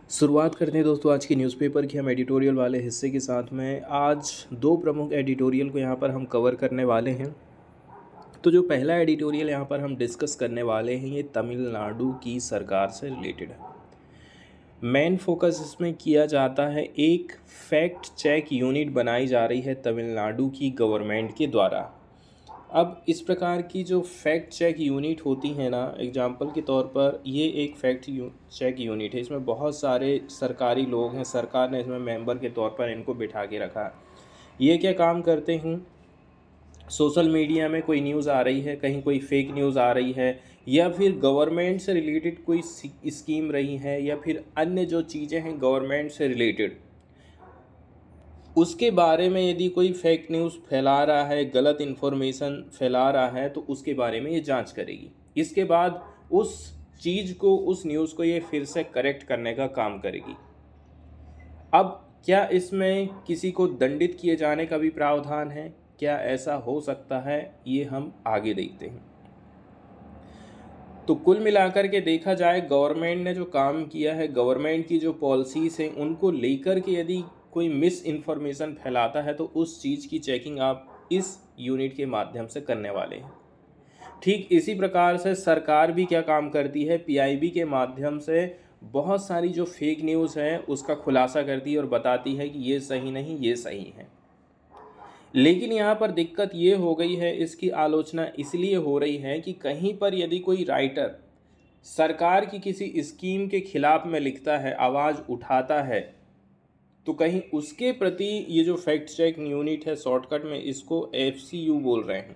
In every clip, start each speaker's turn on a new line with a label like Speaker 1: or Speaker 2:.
Speaker 1: शुरुआत करते हैं दोस्तों आज की न्यूज़पेपर की हम एडिटोरियल वाले हिस्से के साथ में। आज दो प्रमुख एडिटोरियल को यहाँ पर हम कवर करने वाले हैं। तो जो पहला एडिटोरियल यहाँ पर हम डिस्कस करने वाले हैं ये तमिलनाडु की सरकार से रिलेटेड है। मेन फोकस इसमें किया जाता है, एक फैक्ट चेक यूनिट बनाई जा रही है तमिलनाडु की गवर्नमेंट के द्वारा। अब इस प्रकार की जो फैक्ट चेक यूनिट होती है ना, एग्जांपल के तौर पर ये एक फैक्ट चेक यूनिट है। इसमें बहुत सारे सरकारी लोग हैं, सरकार ने इसमें मेंबर के तौर पर इनको बिठा के रखा है। ये क्या काम करते हैं, सोशल मीडिया में कोई न्यूज़ आ रही है, कहीं कोई फेक न्यूज़ आ रही है या फिर गवर्नमेंट से रिलेटेड कोई स्कीम रही है या फिर अन्य जो चीज़ें हैं गवर्नमेंट से रिलेटेड, उसके बारे में यदि कोई फेक न्यूज़ फैला रहा है, गलत इन्फॉर्मेशन फैला रहा है तो उसके बारे में ये जांच करेगी। इसके बाद उस चीज़ को, उस न्यूज़ को ये फिर से करेक्ट करने का काम करेगी। अब क्या इसमें किसी को दंडित किए जाने का भी प्रावधान है? क्या ऐसा हो सकता है? ये हम आगे देखते हैं। तो कुल मिलाकर के देखा जाए, गवर्नमेंट ने जो काम किया है, गवर्नमेंट की जो पॉलिसीज़ हैं उनको लेकर के यदि कोई मिस इन्फॉर्मेशन फैलाता है तो उस चीज़ की चेकिंग आप इस यूनिट के माध्यम से करने वाले हैं। ठीक इसी प्रकार से सरकार भी क्या काम करती है, पीआईबी के माध्यम से बहुत सारी जो फेक न्यूज़ है उसका खुलासा करती है और बताती है कि ये सही नहीं, ये सही है। लेकिन यहाँ पर दिक्कत ये हो गई है, इसकी आलोचना इसलिए हो रही है कि कहीं पर यदि कोई राइटर सरकार की किसी स्कीम के खिलाफ में लिखता है, आवाज़ उठाता है, तो कहीं उसके प्रति ये जो फैक्ट चेक यूनिट है, शॉर्टकट में इसको FCU बोल रहे हैं,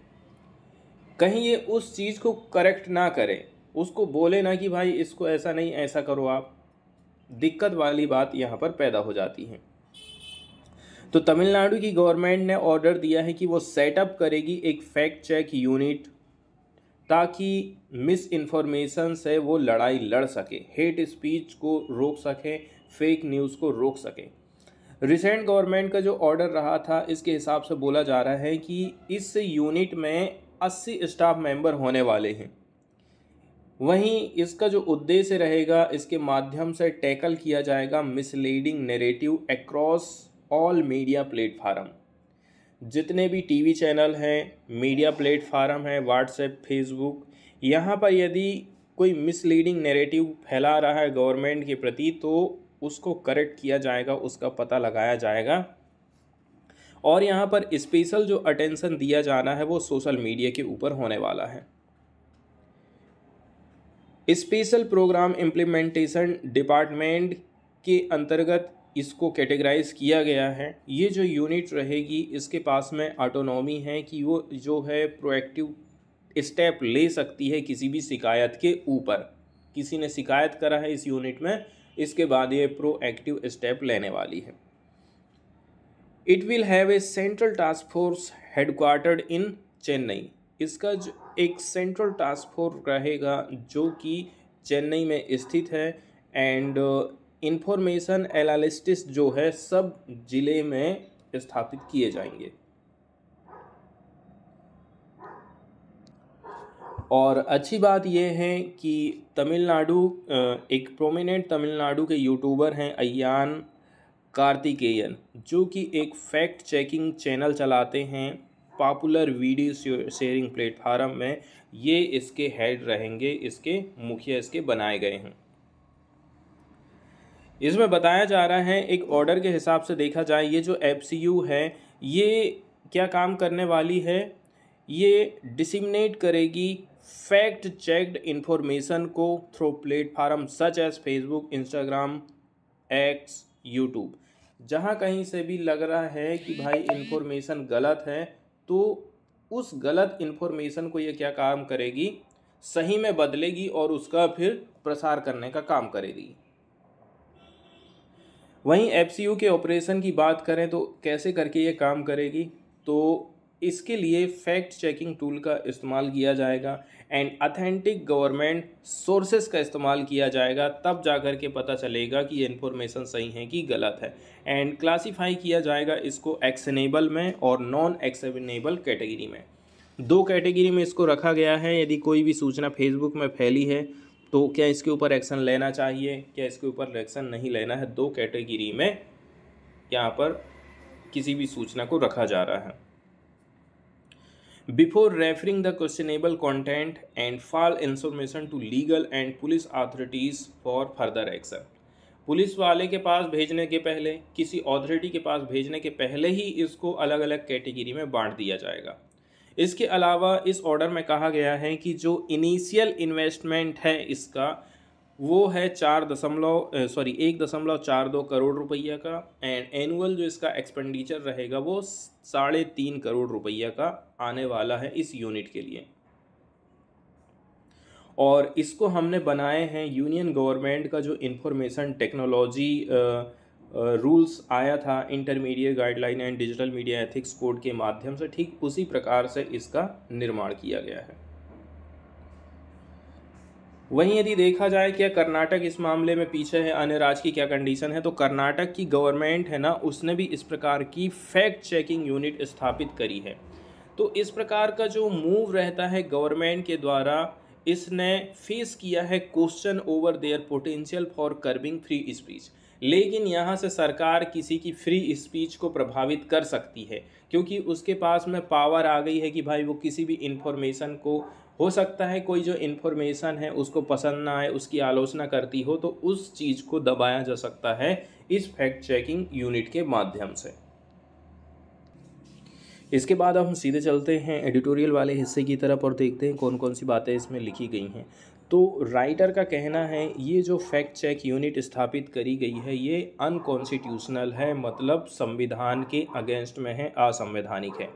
Speaker 1: कहीं ये उस चीज़ को करेक्ट ना करे, उसको बोले ना कि भाई इसको ऐसा नहीं ऐसा करो आप, दिक्कत वाली बात यहाँ पर पैदा हो जाती है। तो तमिलनाडु की गवर्नमेंट ने ऑर्डर दिया है कि वो सेटअप करेगी एक फैक्ट चेक यूनिट, ताकि मिस इन्फॉर्मेशन से वो लड़ाई लड़ सके, हेट स्पीच को रोक सके, फेक न्यूज़ को रोक सके। रिसेंट गवर्नमेंट का जो ऑर्डर रहा था, इसके हिसाब से बोला जा रहा है कि इस यूनिट में 80 स्टाफ मेंबर होने वाले हैं। वहीं इसका जो उद्देश्य रहेगा, इसके माध्यम से टैकल किया जाएगा misleading narrative across all media platform. जितने भी टीवी चैनल हैं, मीडिया प्लेटफार्म हैं, व्हाट्सएप, फेसबुक, यहाँ पर यदि कोई मिसलीडिंग नैरेटिव फैला रहा है गवर्नमेंट के प्रति तो उसको करेक्ट किया जाएगा, उसका पता लगाया जाएगा। और यहाँ पर स्पेशल जो अटेंशन दिया जाना है वो सोशल मीडिया के ऊपर होने वाला है। स्पेशल प्रोग्राम इम्प्लीमेंटेशन डिपार्टमेंट के अंतर्गत इसको कैटेगराइज किया गया है। ये जो यूनिट रहेगी इसके पास में ऑटोनॉमी है कि वो जो है प्रोएक्टिव स्टेप ले सकती है किसी भी शिकायत के ऊपर। किसी ने शिकायत करा है इस यूनिट में, इसके बाद ये प्रोएक्टिव स्टेप लेने वाली है। It will have a central task force headquartered in Chennai. इसका जो एक सेंट्रल टास्क फोर्स रहेगा जो कि चेन्नई में स्थित है, एंड इंफॉर्मेशन एनालिस्टिस जो है सब जिले में स्थापित किए जाएंगे। और अच्छी बात यह है कि तमिलनाडु, एक प्रोमिनेंट तमिलनाडु के यूट्यूबर हैं अय्यान कार्तिकेयन, जो कि एक फैक्ट चेकिंग चैनल चलाते हैं पॉपुलर वीडियो शेयरिंग प्लेटफार्म में। ये इसके हेड रहेंगे, इसके मुखिया इसके बनाए गए हैं। इसमें बताया जा रहा है, एक ऑर्डर के हिसाब से देखा जाए, ये जो FCU है ये क्या काम करने वाली है, ये डिसिमिनेट करेगी फैक्ट चेक्ड इन्फॉर्मेशन को through platform such as Facebook, Instagram, X, YouTube. जहाँ कहीं से भी लग रहा है कि भाई इन्फॉर्मेशन गलत है तो उस गलत इन्फॉर्मेशन को ये क्या काम करेगी, सही में बदलेगी और उसका फिर प्रसार करने का काम करेगी। वहीं FCU के ऑपरेशन की बात करें तो कैसे करके ये काम करेगी, तो इसके लिए फैक्ट चेकिंग टूल का इस्तेमाल किया जाएगा एंड ऑथेंटिक गवर्नमेंट सोर्सेस का इस्तेमाल किया जाएगा, तब जाकर के पता चलेगा कि ये इन्फॉर्मेशन सही है कि गलत है। एंड क्लासीफाई किया जाएगा इसको एक्शनेबल में और नॉन एक्शनेबल कैटेगरी में। 2 कैटेगरी में इसको रखा गया है। यदि कोई भी सूचना फेसबुक में फैली है तो क्या इसके ऊपर एक्शन लेना चाहिए, क्या इसके ऊपर एक्शन नहीं लेना है, दो कैटेगरी में यहाँ पर किसी भी सूचना को रखा जा रहा है। Before referring the questionable content and false information to legal and police authorities for further action, police वाले के पास भेजने के पहले, किसी अथॉरिटी के पास भेजने के पहले ही इसको अलग अलग कैटेगरी में बांट दिया जाएगा। इसके अलावा इस ऑर्डर में कहा गया है कि जो इनिशियल इन्वेस्टमेंट है इसका वो है 1.42 करोड़ रुपया का, एंड एनुअल जो इसका एक्सपेंडिचर रहेगा वो 3.5 करोड़ रुपया का आने वाला है इस यूनिट के लिए। और इसको हमने बनाए हैं यूनियन गवर्नमेंट का जो इंफॉर्मेशन टेक्नोलॉजी रूल्स आया था, intermediate guideline and digital media ethics code के माध्यम से, ठीक उसी प्रकार से इसका निर्माण किया गया है। वहीं यदि देखा जाए क्या कर्नाटक इस मामले में पीछे है, अन्य राज्य की क्या कंडीशन है, तो कर्नाटक की गवर्नमेंट है ना, उसने भी इस प्रकार की फैक्ट चेकिंग यूनिट स्थापित करी है। तो इस प्रकार का जो मूव रहता है गवर्नमेंट के द्वारा, इसने फेस किया है question over their potential for curbing free speech, लेकिन यहाँ से सरकार किसी की फ्री स्पीच को प्रभावित कर सकती है, क्योंकि उसके पास में पावर आ गई है कि भाई वो किसी भी इंफॉर्मेशन को, हो सकता है कोई जो इन्फॉर्मेशन है उसको पसंद ना आए, उसकी आलोचना करती हो, तो उस चीज़ को दबाया जा सकता है इस फैक्ट चेकिंग यूनिट के माध्यम से। इसके बाद अब हम सीधे चलते हैं एडिटोरियल वाले हिस्से की तरफ और देखते हैं कौन कौन सी बातें इसमें लिखी गई हैं। तो राइटर का कहना है ये जो फैक्ट चेक यूनिट स्थापित करी गई है ये अनकॉन्स्टिट्यूशनल है, मतलब संविधान के अगेंस्ट में है, असंवैधानिक है।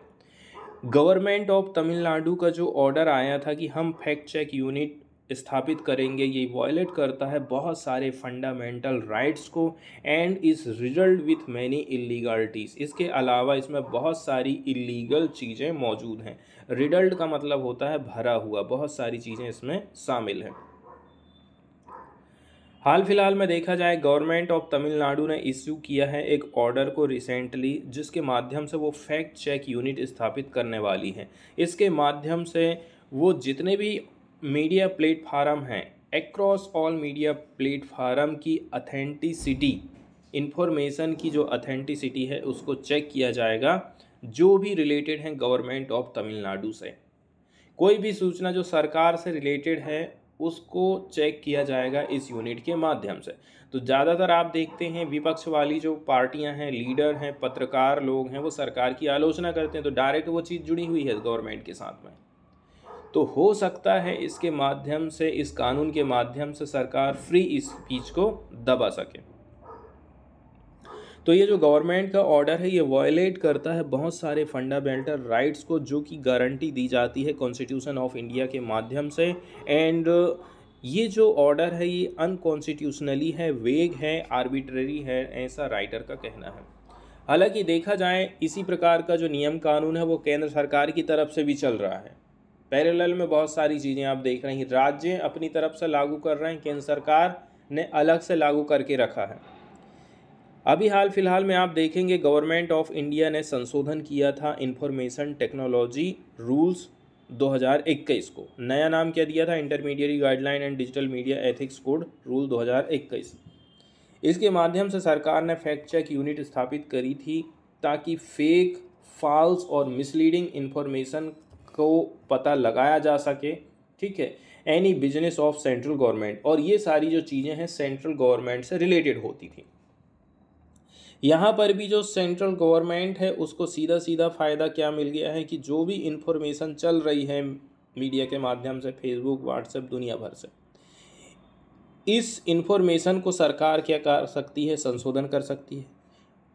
Speaker 1: गवर्नमेंट ऑफ तमिलनाडु का जो ऑर्डर आया था कि हम फैक्ट चेक यूनिट स्थापित करेंगे, ये वायलेट करता है बहुत सारे फंडामेंटल राइट्स को and is result with many illegalities. इसके अलावा इसमें बहुत सारी इलीगल चीज़ें मौजूद हैं। रिडल्ट का मतलब होता है भरा हुआ, बहुत सारी चीज़ें इसमें शामिल हैं। हाल फिलहाल में देखा जाए गवर्नमेंट ऑफ तमिलनाडु ने इश्यू किया है एक ऑर्डर को रिसेंटली, जिसके माध्यम से वो फैक्ट चेक यूनिट स्थापित करने वाली है। इसके माध्यम से वो जितने भी मीडिया प्लेटफार्म हैं, अक्रॉस ऑल मीडिया प्लेटफार्म की अथेंटिसिटी, इंफॉर्मेशन की जो अथेंटिसिटी है उसको चेक किया जाएगा, जो भी रिलेटेड हैं गवर्नमेंट ऑफ तमिलनाडु से। कोई भी सूचना जो सरकार से रिलेटेड है उसको चेक किया जाएगा इस यूनिट के माध्यम से। तो ज़्यादातर आप देखते हैं विपक्ष वाली जो पार्टियां हैं, लीडर हैं, पत्रकार लोग हैं, वो सरकार की आलोचना करते हैं, तो डायरेक्ट वो चीज़ जुड़ी हुई है गवर्नमेंट के साथ में। तो हो सकता है इसके माध्यम से, इस कानून के माध्यम से सरकार फ्री स्पीच को दबा सके। तो ये जो गवर्नमेंट का ऑर्डर है ये वायलेट करता है बहुत सारे फंडामेंटल राइट्स को, जो कि गारंटी दी जाती है कॉन्स्टिट्यूशन ऑफ इंडिया के माध्यम से। एंड ये जो ऑर्डर है ये अनकॉन्स्टिट्यूशनली है, वेग है, आर्बिट्ररी है, ऐसा राइटर का कहना है। हालांकि देखा जाए इसी प्रकार का जो नियम कानून है वो केंद्र सरकार की तरफ से भी चल रहा है। पैरेलल में बहुत सारी चीज़ें आप देख रहे हैं, राज्य अपनी तरफ से लागू कर रहे हैं, केंद्र सरकार ने अलग से लागू करके रखा है। अभी हाल फिलहाल में आप देखेंगे गवर्नमेंट ऑफ इंडिया ने संशोधन किया था इंफॉर्मेशन टेक्नोलॉजी रूल्स 2021 को, नया नाम क्या दिया था, intermediate guideline and digital media ethics code rule 2021। इसके माध्यम से सरकार ने फैक्ट चेक यूनिट स्थापित करी थी ताकि फेक, फॉल्स और मिसलीडिंग इंफॉर्मेशन को पता लगाया जा सके। ठीक है, any business of central government, और ये सारी जो चीज़ें हैं सेंट्रल गवर्नमेंट से रिलेटेड होती थी। यहाँ पर भी जो सेंट्रल गवर्नमेंट है उसको सीधा सीधा फ़ायदा क्या मिल गया है कि जो भी इंफॉर्मेशन चल रही है मीडिया के माध्यम से, फेसबुक, व्हाट्सएप, दुनिया भर से, इस इंफॉर्मेशन को सरकार क्या कर सकती है, संशोधन कर सकती है,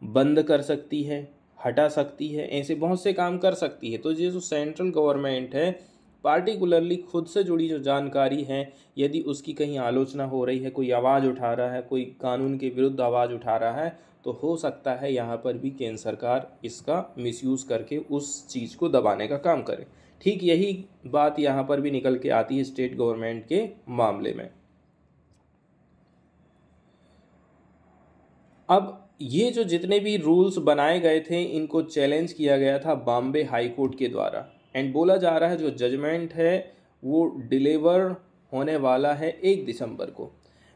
Speaker 1: बंद कर सकती है, हटा सकती है, ऐसे बहुत से काम कर सकती है। तो ये जो सेंट्रल गवर्नमेंट है पार्टिकुलरली खुद से जुड़ी जो जानकारी है, यदि उसकी कहीं आलोचना हो रही है, कोई आवाज़ उठा रहा है, कोई कानून के विरुद्ध आवाज़ उठा रहा है, तो हो सकता है यहाँ पर भी केंद्र सरकार इसका मिसयूज़ करके उस चीज़ को दबाने का काम करे। ठीक यही बात यहाँ पर भी निकल के आती है स्टेट गवर्नमेंट के मामले में। अब ये जो जितने भी रूल्स बनाए गए थे इनको चैलेंज किया गया था बॉम्बे हाई कोर्ट के द्वारा, एंड बोला जा रहा है जो जजमेंट है वो डिलीवर होने वाला है 1 दिसंबर को।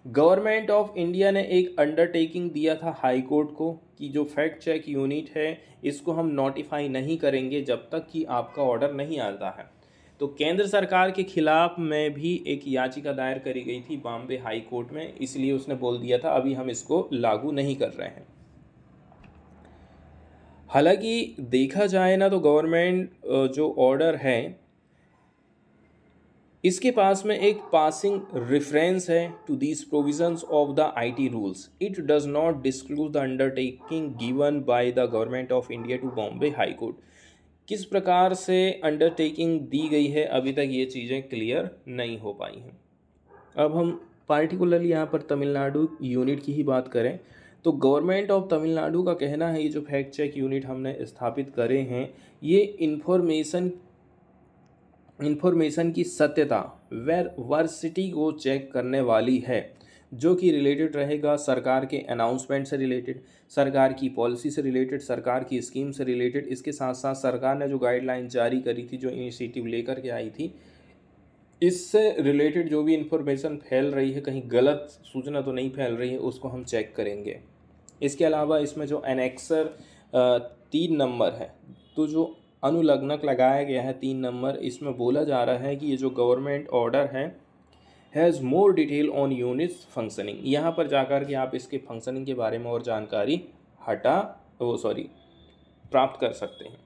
Speaker 1: गवर्नमेंट ऑफ इंडिया ने एक अंडरटेकिंग दिया था हाई कोर्ट को कि जो फैक्ट चेक यूनिट है इसको हम नोटिफाई नहीं करेंगे जब तक कि आपका ऑर्डर नहीं आता है। तो केंद्र सरकार के खिलाफ में भी एक याचिका दायर करी गई थी बॉम्बे हाई कोर्ट में, इसलिए उसने बोल दिया था अभी हम इसको लागू नहीं कर रहे हैं। हालांकि देखा जाए ना तो गवर्नमेंट जो ऑर्डर है इसके पास में एक पासिंग रेफरेंस है to these provisions of the IT rules. It does not disclose the undertaking given by the government of India to Bombay high court. किस प्रकार से अंडरटेकिंग दी गई है अभी तक ये चीज़ें क्लियर नहीं हो पाई हैं। अब हम पार्टिकुलरली यहाँ पर तमिलनाडु यूनिट की ही बात करें तो गवर्नमेंट ऑफ तमिलनाडु का कहना है ये जो फैक्ट चेक यूनिट हमने स्थापित करे हैं ये इन्फॉर्मेशन की सत्यता वर्सिटी को चेक करने वाली है, जो कि रिलेटेड रहेगा सरकार के अनाउंसमेंट से रिलेटेड, सरकार की पॉलिसी से रिलेटेड, सरकार की स्कीम से रिलेटेड। इसके साथ साथ सरकार ने जो गाइडलाइन जारी करी थी, जो इनिशिएटिव लेकर के आई थी, इससे रिलेटेड जो भी इन्फॉर्मेशन फैल रही है, कहीं गलत सूचना तो नहीं फैल रही है, उसको हम चेक करेंगे। इसके अलावा इसमें जो एनेक्सर 3 नंबर है, तो जो अनुलग्नक लगाया गया है 3 नंबर, इसमें बोला जा रहा है कि ये जो गवर्नमेंट ऑर्डर है has more detail on units functioning. यहाँ पर जाकर के आप इसके फंक्शनिंग के बारे में और जानकारी प्राप्त कर सकते हैं।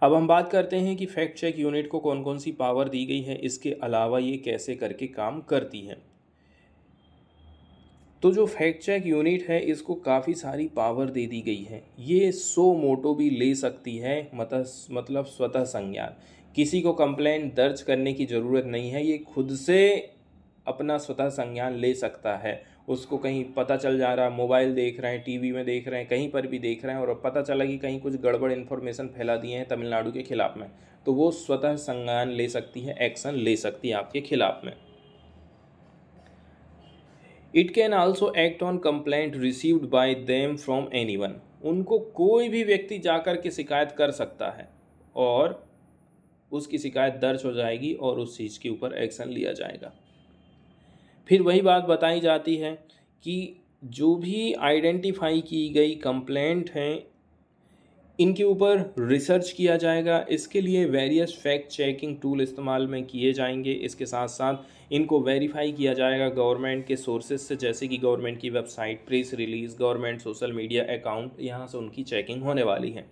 Speaker 1: अब हम बात करते हैं कि फैक्ट चेक यूनिट को कौन कौन सी पावर दी गई है, इसके अलावा ये कैसे करके काम करती है। तो जो फैक्ट चेक यूनिट है इसको काफ़ी सारी पावर दे दी गई है। ये सो मोटो भी ले सकती है, मतलब स्वतः संज्ञान। किसी को कंप्लेंट दर्ज करने की ज़रूरत नहीं है, ये खुद से अपना स्वतः संज्ञान ले सकता है। उसको कहीं पता चल जा रहा, मोबाइल देख रहे हैं, टीवी में देख रहे हैं, कहीं पर भी देख रहे हैं और पता चला कि कहीं कुछ गड़बड़ इन्फॉर्मेशन फैला दिए हैं तमिलनाडु के खिलाफ में, तो वो स्वतः संज्ञान ले सकती है, एक्शन ले सकती है आपके खिलाफ में। It can also act on complaint received by them from anyone. उनको कोई भी व्यक्ति जाकर के शिकायत कर सकता है और उसकी शिकायत दर्ज हो जाएगी और उस चीज़ के ऊपर एक्शन लिया जाएगा। फिर वही बात बताई जाती है कि जो भी आइडेंटिफाई की गई कंप्लेंट हैं इनके ऊपर रिसर्च किया जाएगा। इसके लिए वेरियस फैक्ट चेकिंग टूल इस्तेमाल में किए जाएंगे। इसके साथ साथ इनको वेरीफाई किया जाएगा गवर्नमेंट के सोर्सेज से, जैसे कि गवर्नमेंट की website, press release, government social media account, यहाँ से उनकी चेकिंग होने वाली है।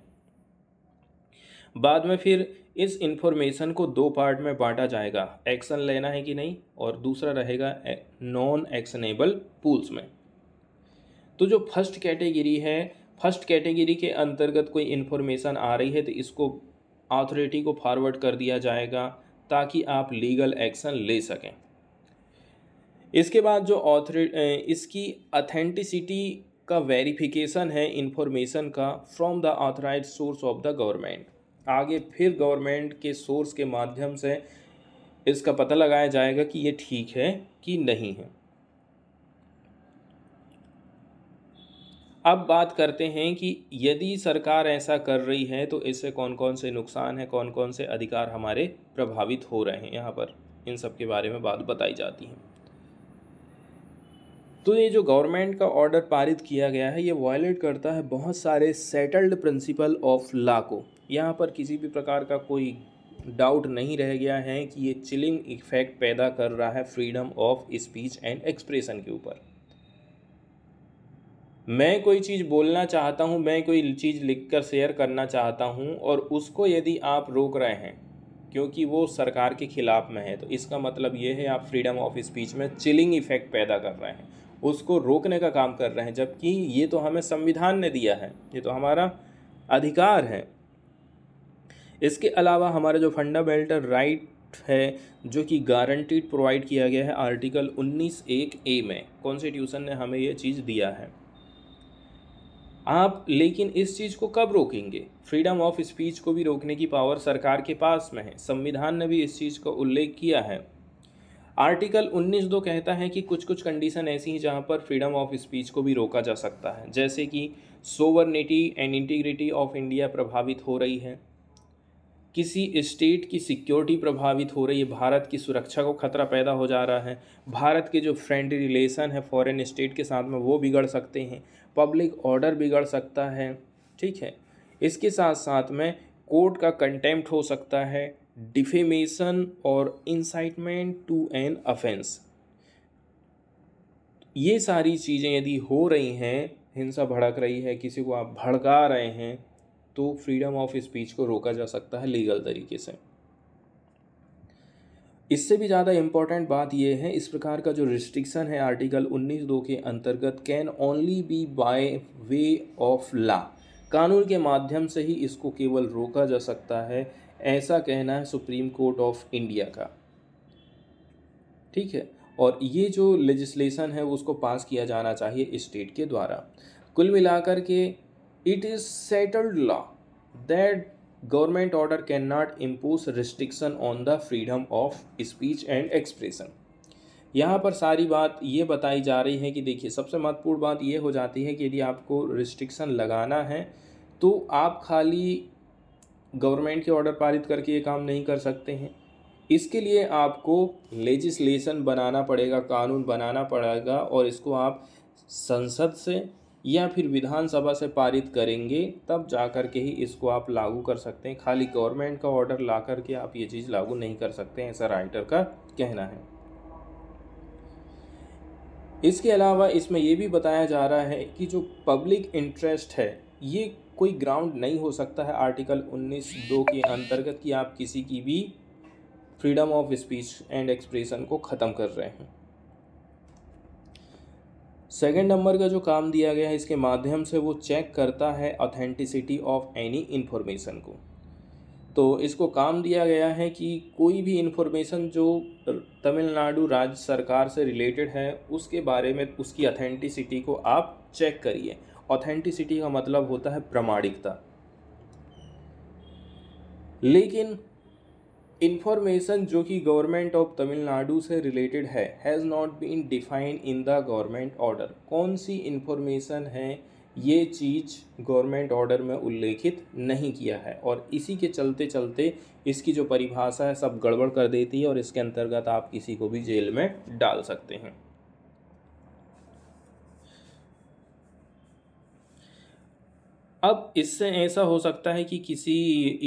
Speaker 1: बाद में फिर इस इंफॉर्मेशन को 2 पार्ट में बांटा जाएगा, एक्शन लेना है कि नहीं, और दूसरा रहेगा नॉन एक्शनेबल पूल्स में। तो जो फर्स्ट कैटेगरी है, फर्स्ट कैटेगरी के अंतर्गत कोई इन्फॉर्मेशन आ रही है तो इसको अथॉरिटी को फॉरवर्ड कर दिया जाएगा ताकि आप लीगल एक्शन ले सकें। इसके बाद जो इसकी ऑथेंटिसिटी का वेरिफिकेशन है इन्फॉर्मेशन का from the authorised source of the government. आगे फिर गवर्नमेंट के सोर्स के माध्यम से इसका पता लगाया जाएगा कि ये ठीक है कि नहीं है। अब बात करते हैं कि यदि सरकार ऐसा कर रही है तो इससे कौन कौन से नुकसान हैं, कौन कौन से अधिकार हमारे प्रभावित हो रहे हैं, यहाँ पर इन सब के बारे में बात बताई जाती है। तो ये जो गवर्नमेंट का ऑर्डर पारित किया गया है ये वायलेट करता है बहुत सारे सेटल्ड प्रिंसिपल ऑफ लॉ को। यहाँ पर किसी भी प्रकार का कोई डाउट नहीं रह गया है कि ये चिलिंग इफेक्ट पैदा कर रहा है freedom of speech and expression के ऊपर। मैं कोई चीज़ बोलना चाहता हूँ, मैं कोई चीज़ लिखकर शेयर करना चाहता हूँ और उसको यदि आप रोक रहे हैं क्योंकि वो सरकार के खिलाफ में है, तो इसका मतलब ये है आप फ्रीडम ऑफ स्पीच में चिलिंग इफेक्ट पैदा कर रहे हैं, उसको रोकने का काम कर रहे हैं, जबकि ये तो हमें संविधान ने दिया है, ये तो हमारा अधिकार है। इसके अलावा हमारा जो फंडामेंटल राइट है जो कि गारंटीड प्रोवाइड किया गया है आर्टिकल 19(1)(a) में, कॉन्स्टिट्यूशन ने हमें ये चीज़ दिया है। आप लेकिन इस चीज़ को कब रोकेंगे? फ्रीडम ऑफ स्पीच को भी रोकने की पावर सरकार के पास में है, संविधान ने भी इस चीज़ का उल्लेख किया है। आर्टिकल 19(2) कहता है कि कुछ कुछ कंडीशन ऐसी हैं जहां पर फ्रीडम ऑफ स्पीच को भी रोका जा सकता है, जैसे कि sovereignty and integrity of India प्रभावित हो रही है, किसी स्टेट की सिक्योरिटी प्रभावित हो रही है, भारत की सुरक्षा को खतरा पैदा हो जा रहा है, भारत के जो फ्रेंडली रिलेशन है फॉरेन स्टेट के साथ में वो बिगड़ सकते हैं, पब्लिक ऑर्डर बिगड़ सकता है, ठीक है। इसके साथ साथ में कोर्ट का कंटेम्प्ट हो सकता है, डिफेमेशन और इंसाइटमेंट टू एन ऑफेंस। ये सारी चीज़ें यदि हो रही हैं, हिंसा भड़क रही है, किसी को आप भड़का रहे हैं, तो फ्रीडम ऑफ स्पीच को रोका जा सकता है लीगल तरीके से। इससे भी ज़्यादा इम्पॉर्टेंट बात यह है, इस प्रकार का जो रिस्ट्रिक्शन है आर्टिकल 19(2) के अंतर्गत can only be by way of law, कानून के माध्यम से ही इसको केवल रोका जा सकता है, ऐसा कहना है सुप्रीम कोर्ट ऑफ इंडिया का, ठीक है। और ये जो लेजिस्लेशन है उसको पास किया जाना चाहिए स्टेट के द्वारा। कुल मिलाकर के it is settled law that government order can not impose restriction on the freedom of speech and expression. यहाँ पर सारी बात ये बताई जा रही है कि देखिए, सबसे महत्वपूर्ण बात ये हो जाती है कि यदि आपको रिस्ट्रिक्शन लगाना है तो आप खाली गवर्नमेंट के ऑर्डर पारित करके ये काम नहीं कर सकते हैं। इसके लिए आपको लेजिस्लेशन बनाना पड़ेगा, कानून बनाना पड़ेगा, और इसको आप संसद से या फिर विधानसभा से पारित करेंगे, तब जा कर के ही इसको आप लागू कर सकते हैं। खाली गवर्नमेंट का ऑर्डर ला कर के आप ये चीज़ लागू नहीं कर सकते हैं, ऐसा राइटर का कहना है। इसके अलावा इसमें यह भी बताया जा रहा है कि जो पब्लिक इंटरेस्ट है ये कोई ग्राउंड नहीं हो सकता है आर्टिकल 19(2) के अंतर्गत कि आप किसी की भी freedom of speech and expression को ख़त्म कर रहे हैं। सेकंड नंबर का जो काम दिया गया है, इसके माध्यम से वो चेक करता है ऑथेंटिसिटी ऑफ एनी इन्फॉर्मेशन को। तो इसको काम दिया गया है कि कोई भी इन्फॉर्मेशन जो तमिलनाडु राज्य सरकार से रिलेटेड है उसके बारे में उसकी ऑथेंटिसिटी को आप चेक करिए। ऑथेंटिसिटी का मतलब होता है प्रामाणिकता। लेकिन इंफॉर्मेशन जो कि गवर्नमेंट ऑफ तमिलनाडु से रिलेटेड है has not been defined in the government order. कौन सी इंफॉर्मेशन है ये चीज़ गवर्नमेंट ऑर्डर में उल्लेखित नहीं किया है, और इसी के चलते चलते इसकी जो परिभाषा है सब गड़बड़ कर देती है और इसके अंतर्गत आप किसी को भी जेल में डाल सकते हैं। अब इससे ऐसा हो सकता है कि किसी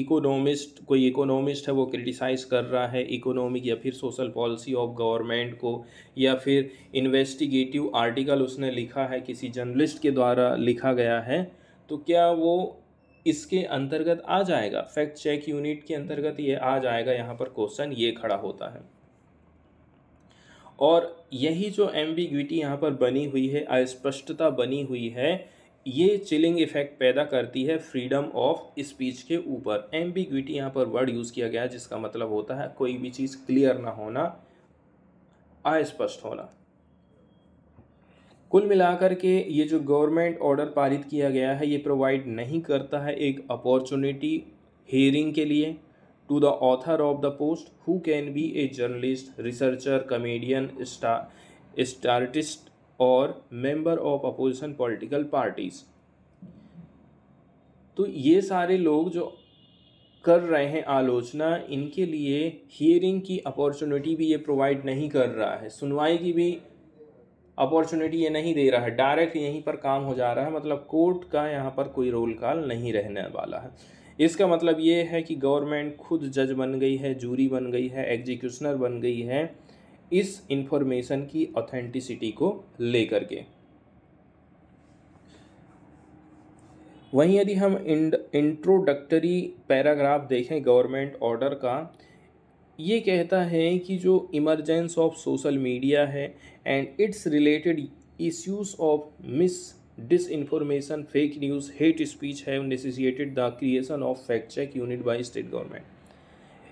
Speaker 1: कोई इकोनॉमिस्ट है वो क्रिटिसाइज़ कर रहा है इकोनॉमिक या फिर सोशल पॉलिसी ऑफ गवर्नमेंट को, या फिर इन्वेस्टिगेटिव आर्टिकल उसने लिखा है, किसी जर्नलिस्ट के द्वारा लिखा गया है, तो क्या वो इसके अंतर्गत आ जाएगा, फैक्ट चेक यूनिट के अंतर्गत ये आ जाएगा? यहाँ पर क्वेश्चन ये खड़ा होता है। और यही जो एम्बिग्विटी यहाँ पर बनी हुई है, अस्पष्टता बनी हुई है, ये चिलिंग इफेक्ट पैदा करती है फ्रीडम ऑफ स्पीच के ऊपर। एम्बिग्विटी यहाँ पर वर्ड यूज़ किया गया है जिसका मतलब होता है कोई भी चीज़ क्लियर ना होना, अस्पष्ट होना। कुल मिलाकर के ये जो गवर्नमेंट ऑर्डर पारित किया गया है ये प्रोवाइड नहीं करता है एक अपॉर्चुनिटी हियरिंग के लिए to the author of the post who can be a journalist, researcher, comedian, satirist और member of opposition political parties. तो ये सारे लोग जो कर रहे हैं आलोचना, इनके लिए हियरिंग की अपॉर्चुनिटी भी ये प्रोवाइड नहीं कर रहा है, सुनवाई की भी अपॉर्चुनिटी ये नहीं दे रहा है, डायरेक्ट यहीं पर काम हो जा रहा है। मतलब कोर्ट का यहाँ पर कोई रोल कॉल नहीं रहने वाला है। इसका मतलब ये है कि गवर्नमेंट खुद जज बन गई है, जूरी बन गई है, एग्जीक्यूशनर बन गई है इस इंफॉर्मेशन की ऑथेंटिसिटी को लेकर के। वहीं यदि हम इंट्रोडक्टरी पैराग्राफ देखें गवर्नमेंट ऑर्डर का, ये कहता है कि जो इमरजेंस ऑफ सोशल मीडिया है and its related issues of disinformation, fake news, hate speech have necessitated the creation of fact check unit by state government.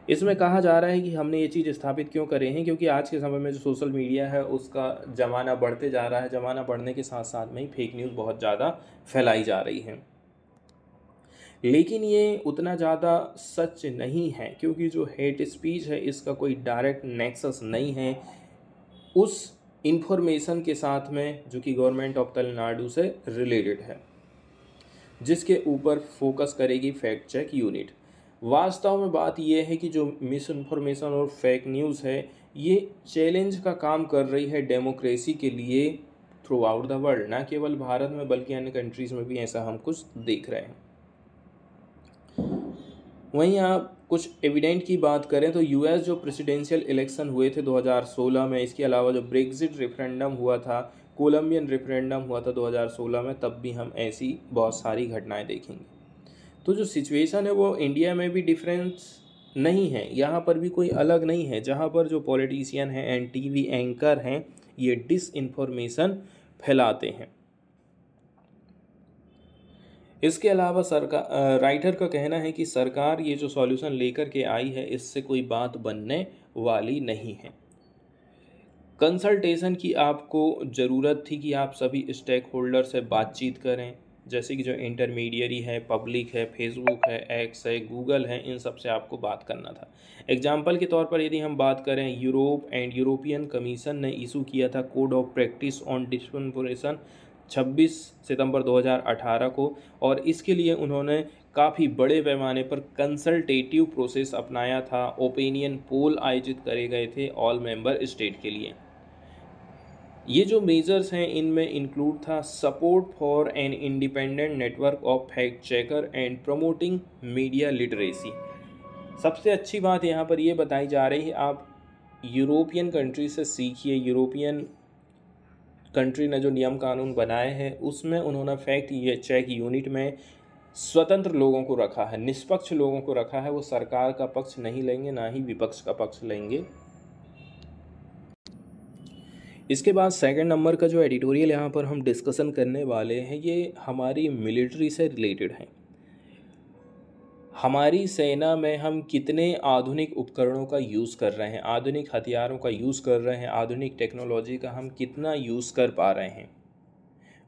Speaker 1: इसमें कहा जा रहा है कि हमने ये चीज़ स्थापित क्यों करे हैं, क्योंकि आज के समय में जो सोशल मीडिया है उसका ज़माना बढ़ते जा रहा है। ज़माना बढ़ने के साथ साथ में ही फेक न्यूज़ बहुत ज़्यादा फैलाई जा रही हैं। लेकिन ये उतना ज़्यादा सच नहीं है, क्योंकि जो हेट स्पीच है इसका कोई डायरेक्ट नेक्सस नहीं है उस इंफॉर्मेशन के साथ में जो कि गवर्नमेंट ऑफ तमिलनाडु से रिलेटेड है, जिसके ऊपर फोकस करेगी फैक्ट चेक यूनिट। वास्तव में बात यह है कि जो मिस इन्फॉर्मेशन और फेक न्यूज़ है, ये चैलेंज का काम कर रही है डेमोक्रेसी के लिए थ्रू आउट द वर्ल्ड, ना केवल भारत में बल्कि अन्य कंट्रीज़ में भी ऐसा हम कुछ देख रहे हैं। वहीं आप कुछ एविडेंट की बात करें तो यूएस जो प्रेसिडेंशियल इलेक्शन हुए थे 2016 में, इसके अलावा जो ब्रेक्जिट रेफरेंडम हुआ था, कोलंबियन रेफरेंडम हुआ था 2016 में, तब भी हम ऐसी बहुत सारी घटनाएं देखेंगे। तो जो सिचुएशन है वो इंडिया में भी डिफरेंस नहीं है, यहाँ पर भी कोई अलग नहीं है, जहाँ पर जो पॉलिटिशियन हैं एंड टीवी एंकर हैं ये डिस इन्फॉर्मेशन फैलाते हैं। इसके अलावा सरकार राइटर का कहना है कि सरकार ये जो सॉल्यूशन लेकर के आई है इससे कोई बात बनने वाली नहीं है। कंसल्टेशन की आपको ज़रूरत थी कि आप सभी स्टेक होल्डर से बातचीत करें, जैसे कि जो इंटरमीडियरी है, पब्लिक है, फेसबुक है, एक्स है, गूगल है, इन सब से आपको बात करना था। एग्जाम्पल के तौर पर यदि हम बात करें, यूरोप एंड यूरोपियन कमीशन ने इशू किया था code of practice on disinformation 26 सितंबर 2018 को, और इसके लिए उन्होंने काफ़ी बड़े पैमाने पर कंसल्टेटिव प्रोसेस अपनाया था। ओपिनियन पोल आयोजित करे गए थे ऑल मेंबर स्टेट के लिए। ये जो मेजर्स हैं इनमें इंक्लूड था support for an independent network of fact checker and promoting media literacy. सबसे अच्छी बात यहाँ पर ये बताई जा रही है, आप यूरोपियन कंट्री से सीखिए। यूरोपियन कंट्री ने जो नियम कानून बनाए हैं उसमें उन्होंने फैक्ट ये चेक यूनिट में स्वतंत्र लोगों को रखा है, निष्पक्ष लोगों को रखा है। वो सरकार का पक्ष नहीं लेंगे, ना ही विपक्ष का पक्ष लेंगे। इसके बाद सेकंड नंबर का जो एडिटोरियल यहाँ पर हम डिस्कशन करने वाले हैं ये हमारी मिलिट्री से रिलेटेड है। हमारी सेना में हम कितने आधुनिक उपकरणों का यूज़ कर रहे हैं, आधुनिक हथियारों का यूज़ कर रहे हैं, आधुनिक टेक्नोलॉजी का हम कितना यूज़ कर पा रहे हैं।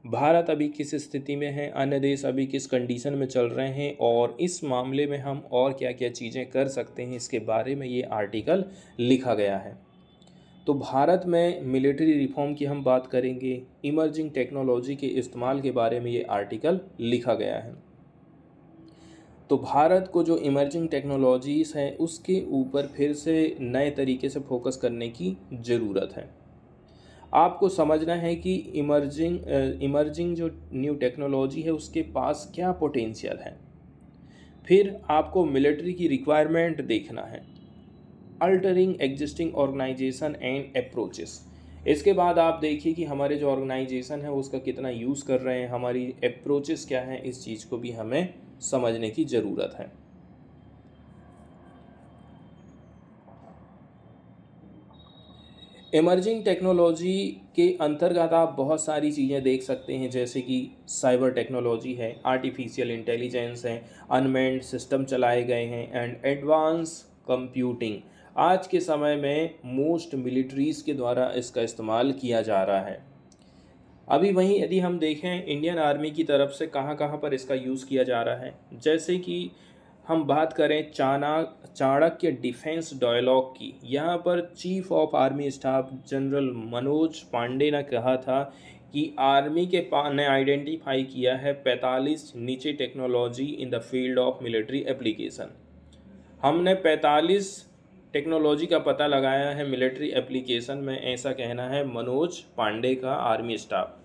Speaker 1: भारत अभी किस स्थिति में है, अन्य देश अभी किस कंडीशन में चल रहे हैं, और इस मामले में हम और क्या क्या चीज़ें कर सकते हैं, इसके बारे में ये आर्टिकल लिखा गया है। तो भारत में मिलिट्री रिफॉर्म की हम बात करेंगे, इमर्जिंग टेक्नोलॉजी के इस्तेमाल के बारे में ये आर्टिकल लिखा गया है। तो भारत को जो इमर्जिंग टेक्नोलॉजीज़ हैं उसके ऊपर फिर से नए तरीके से फोकस करने की ज़रूरत है। आपको समझना है कि इमर्जिंग जो न्यू टेक्नोलॉजी है उसके पास क्या पोटेंशियल है। फिर आपको मिलिट्री की रिक्वायरमेंट देखना है, altering existing organisation and approaches. इसके बाद आप देखिए कि हमारे जो ऑर्गेनाइजेशन है उसका कितना यूज़ कर रहे हैं, हमारी अप्रोचेस क्या हैं, इस चीज़ को भी हमें समझने की ज़रूरत है। इमर्जिंग टेक्नोलॉजी के अंतर्गत आप बहुत सारी चीज़ें देख सकते हैं, जैसे कि साइबर टेक्नोलॉजी है, आर्टिफिशियल इंटेलिजेंस है, अनमैन्ड सिस्टम चलाए गए हैं एंड एडवांस कंप्यूटिंग। आज के समय में मोस्ट मिलिट्रीज़ के द्वारा इसका इस्तेमाल किया जा रहा है। अभी वहीं यदि हम देखें इंडियन आर्मी की तरफ से कहाँ कहाँ पर इसका यूज़ किया जा रहा है, जैसे कि हम बात करें चाणक्य डिफेंस डायलॉग की, यहाँ पर chief of army staff general Manoj Pande ने कहा था कि आर्मी के ने आइडेंटिफाई किया है 45 नीचे technology in the field of military application. हमने 45 टेक्नोलॉजी का पता लगाया है मिलिट्री एप्लीकेशन में, ऐसा कहना है मनोज पांडे का, आर्मी स्टाफ।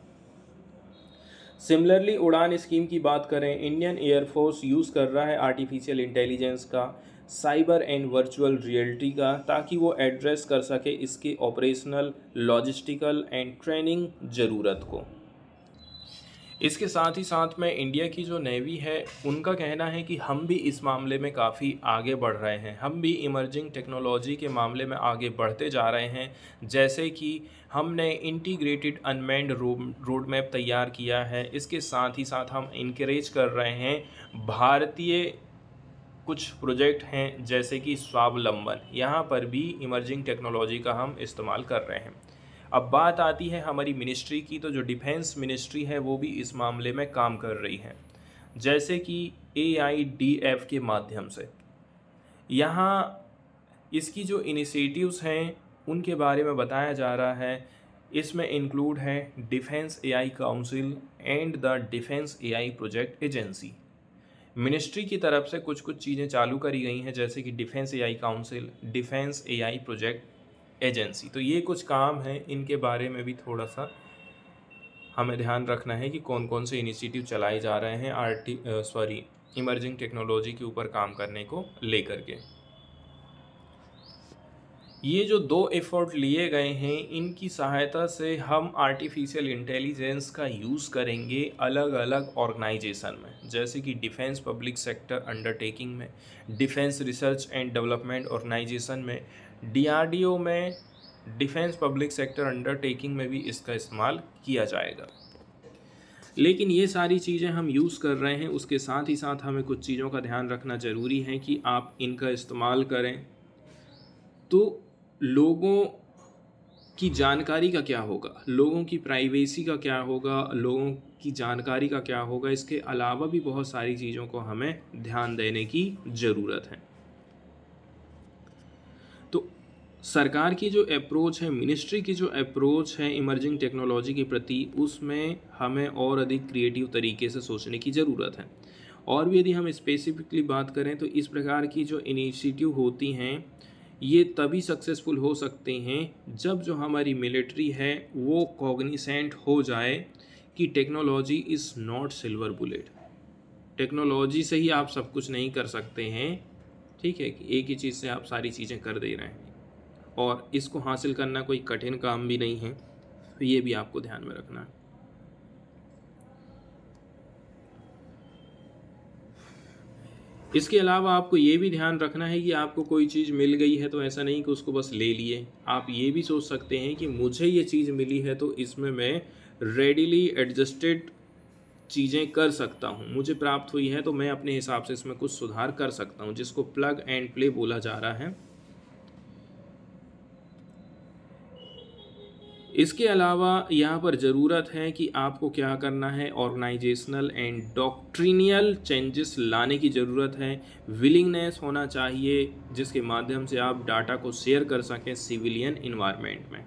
Speaker 1: सिमिलरली उड़ान स्कीम की बात करें, इंडियन एयरफोर्स यूज़ कर रहा है आर्टिफिशियल इंटेलिजेंस का, साइबर एंड वर्चुअल रियलिटी का, ताकि वो एड्रेस कर सके इसके ऑपरेशनल, लॉजिस्टिकल एंड ट्रेनिंग ज़रूरत को। इसके साथ ही साथ में इंडिया की जो नेवी है उनका कहना है कि हम भी इस मामले में काफ़ी आगे बढ़ रहे हैं, हम भी इमर्जिंग टेक्नोलॉजी के मामले में आगे बढ़ते जा रहे हैं। जैसे कि हमने इंटीग्रेटेड अनमैन्ड रोड मैप तैयार किया है, इसके साथ ही साथ हम इनकरेज कर रहे हैं भारतीय कुछ प्रोजेक्ट हैं जैसे कि स्वावलंबन, यहाँ पर भी इमर्जिंग टेक्नोलॉजी का हम इस्तेमाल कर रहे हैं। अब बात आती है हमारी मिनिस्ट्री की, तो जो डिफेंस मिनिस्ट्री है वो भी इस मामले में काम कर रही है, जैसे कि AIDF के माध्यम से। यहाँ इसकी जो इनिशिएटिव्स हैं उनके बारे में बताया जा रहा है। इसमें इंक्लूड है defence AI council and the defence AI project agency. Ministry की तरफ से कुछ कुछ चीज़ें चालू करी गई हैं, जैसे कि defence AI council, defence AI project agency. तो ये कुछ काम हैं, इनके बारे में भी थोड़ा सा हमें ध्यान रखना है कि कौन कौन से इनिशिएटिव चलाए जा रहे हैं इमर्जिंग टेक्नोलॉजी के ऊपर काम करने को लेकर के। ये जो 2 एफर्ट लिए गए हैं, इनकी सहायता से हम आर्टिफिशियल इंटेलिजेंस का यूज़ करेंगे अलग अलग ऑर्गेनाइजेशन में, जैसे कि डिफेंस पब्लिक सेक्टर अंडरटेकिंग में, defence research and development organisation में, डीआरडीओ में, डिफेंस पब्लिक सेक्टर अंडरटेकिंग में भी इसका इस्तेमाल किया जाएगा। लेकिन ये सारी चीज़ें हम यूज़ कर रहे हैं, उसके साथ ही साथ हमें कुछ चीज़ों का ध्यान रखना ज़रूरी है कि आप इनका इस्तेमाल करें तो लोगों की जानकारी का क्या होगा, लोगों की प्राइवेसी का क्या होगा, लोगों की जानकारी का क्या होगा। इसके अलावा भी बहुत सारी चीज़ों को हमें ध्यान देने की ज़रूरत है। तो सरकार की जो अप्रोच है, मिनिस्ट्री की जो अप्रोच है इमर्जिंग टेक्नोलॉजी के प्रति, उसमें हमें और अधिक क्रिएटिव तरीके से सोचने की ज़रूरत है। और भी यदि हम स्पेसिफिकली बात करें तो इस प्रकार की जो इनिशिएटिव होती हैं, ये तभी सक्सेसफुल हो सकते हैं जब जो हमारी मिलिट्री है वो कॉग्निसेंट हो जाए कि technology is not silver bullet. Technology से ही आप सब कुछ नहीं कर सकते हैं, ठीक है, कि एक ही चीज़ से आप सारी चीज़ें कर दे रहे हैं, और इसको हासिल करना कोई कठिन काम भी नहीं है। तो ये भी आपको ध्यान में रखना है। इसके अलावा आपको ये भी ध्यान रखना है कि आपको कोई चीज़ मिल गई है तो ऐसा नहीं कि उसको बस ले लिए। आप ये भी सोच सकते हैं कि मुझे ये चीज़ मिली है तो इसमें मैं रेडिली एडजस्टेड चीज़ें कर सकता हूँ, मुझे प्राप्त हुई है तो मैं अपने हिसाब से इसमें कुछ सुधार कर सकता हूँ, जिसको प्लग एंड प्ले बोला जा रहा है। इसके अलावा यहाँ पर ज़रूरत है कि आपको क्या करना है, ऑर्गेनाइजेशनल एंड डॉक्ट्रिनियल चेंजेस लाने की ज़रूरत है। विलिंगनेस होना चाहिए जिसके माध्यम से आप डाटा को शेयर कर सकें सिविलियन इन्वायरमेंट में।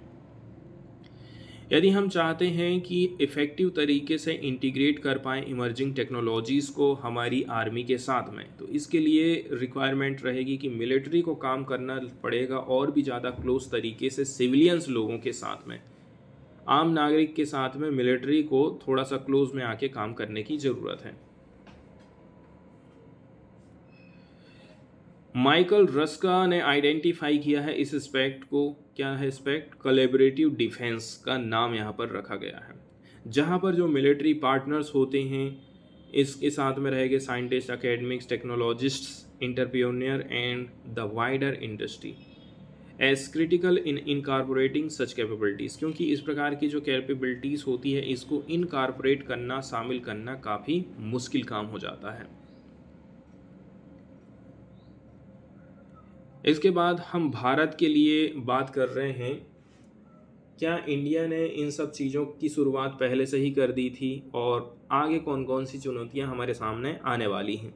Speaker 1: यदि हम चाहते हैं कि इफ़ेक्टिव तरीके से इंटीग्रेट कर पाएँ इमर्जिंग टेक्नोलॉजीज़ को हमारी आर्मी के साथ में, तो इसके लिए रिक्वायरमेंट रहेगी कि मिलिट्री को काम करना पड़ेगा और भी ज़्यादा क्लोज तरीके से सिविलियंस लोगों के साथ में, आम नागरिक के साथ में मिलिट्री को थोड़ा सा क्लोज में आके काम करने की ज़रूरत है। माइकल रस्का ने आइडेंटिफाई किया है इस एस्पेक्ट को, क्या है एस्पेक्ट, कोलैबोरेटिव डिफेंस का नाम यहाँ पर रखा गया है, जहाँ पर जो मिलिट्री पार्टनर्स होते हैं इसके साथ में रहेंगे scientist, academics, technologists, entrepreneur and the wider industry as critical in incorporating such capabilities. क्योंकि इस प्रकार की जो कैपेबिलिटीज़ होती है इसको इनकॉर्पोरेट करना, शामिल करना काफ़ी मुश्किल काम हो जाता है। इसके बाद हम भारत के लिए बात कर रहे हैं, क्या इंडिया ने इन सब चीज़ों की शुरुआत पहले से ही कर दी थी और आगे कौन कौन सी चुनौतियां हमारे सामने आने वाली हैं।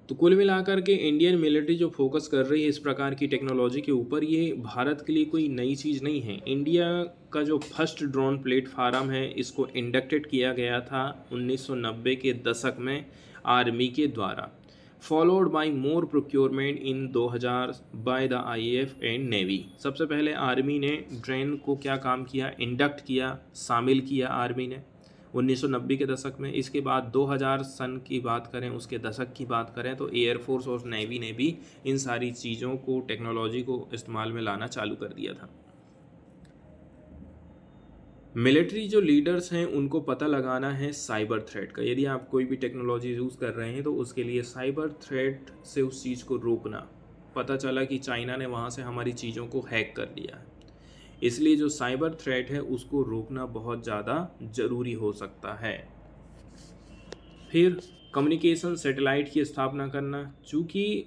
Speaker 1: तो कुल मिलाकर के इंडियन मिलिट्री जो फोकस कर रही है इस प्रकार की टेक्नोलॉजी के ऊपर, ये भारत के लिए कोई नई चीज़ नहीं है। इंडिया का जो फर्स्ट ड्रोन प्लेटफार्म है इसको इंडक्टेड किया गया था 1990 के दशक में आर्मी के द्वारा, followed by more procurement in 2000 by the IAF and navy. सबसे पहले आर्मी ने ड्रोन को क्या काम किया, इंडक्ट किया, शामिल किया आर्मी ने 1990 के दशक में। इसके बाद 2000 सन की बात करें, उसके दशक की बात करें, तो एयरफोर्स और नेवी ने भी इन सारी चीज़ों को, टेक्नोलॉजी को इस्तेमाल में लाना चालू कर दिया था। मिलिट्री जो लीडर्स हैं उनको पता लगाना है साइबर थ्रेट का। यदि आप कोई भी टेक्नोलॉजी यूज़ कर रहे हैं तो उसके लिए साइबर थ्रेट से उस चीज़ को रोकना। पता चला कि चाइना ने वहाँ से हमारी चीज़ों को हैक कर लिया है, इसलिए जो साइबर थ्रेट है उसको रोकना बहुत ज़्यादा ज़रूरी हो सकता है। फिर कम्युनिकेशन सैटेलाइट की स्थापना करना। चूँकि